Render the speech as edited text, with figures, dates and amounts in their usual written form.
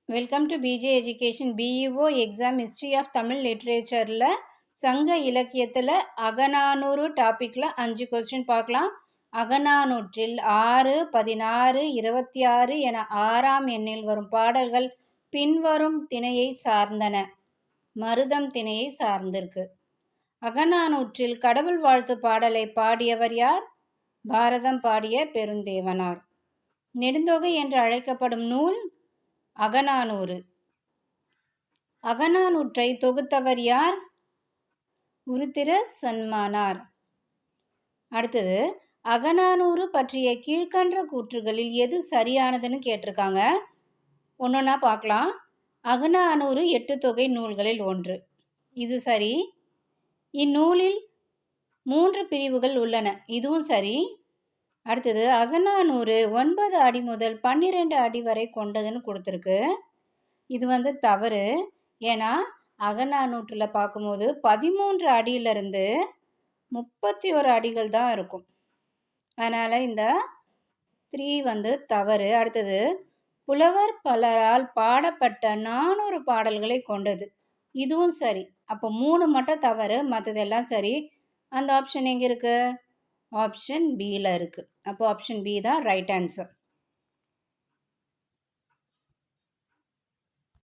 Welcome to PJ education. BEO exam history of Tamil லிட்ரேச்சரில் சங்க இலக்கியத்தில் அகநானூறு டாப்பிக்கில் 5 கொஸ்டின் பார்க்கலாம். அகநானூற்றில் 6, 16, 26 என 6ஆம் எண்ணில் வரும் பாடல்கள் பின்வரும் திணையை சார்ந்தன. மருதம் திணையை சார்ந்திருக்கு. அகநானூற்றில் கடவுள் வாழ்த்து பாடலை பாடியவர் யார்? பாரதம் பாடிய பெருந்தேவனார். நெடுந்தொகை என்று அழைக்கப்படும் நூல் அகநானூறு. அகநானூற்றை தொகுத்தவர் யார்? உருத்திர சன்மானார். அடுத்தது, அகநானூறு பற்றிய கீழ்கண்ட கூற்றுகளில் எது சரியானதுன்னு கேட்டிருக்காங்க. ஒன்னொன்னா பார்க்கலாம். அகநானூறு 8 தொகை நூல்களில் ஒன்று. இது சரி. இந்நூலில் 3 பிரிவுகள் உள்ளன. இதுவும் சரி. அடுத்தது, அகநானூறு 9 அடி முதல் 12 அடி வரை கொண்டதுன்னு கொடுத்துருக்கு. இது தவறு. ஏன்னா அகநானூற்றில் பார்க்கும்போது 13 அடியிலிருந்து 31 அடிகள் தான் இருக்கும். அதனால் இந்த 3 தவறு. அடுத்தது, புலவர் பலரால் பாடப்பட்ட 400 பாடல்களை கொண்டது. இதுவும் சரி. அப்போ 3 மட்டும் தவறு, மற்றதெல்லாம் சரி. அந்த ஆப்ஷன் எங்கே இருக்குது? ஆப்ஷன் பியில் இருக்குது. அப்போ ஆப்ஷன் பி தான் ரைட் ஆன்சர்.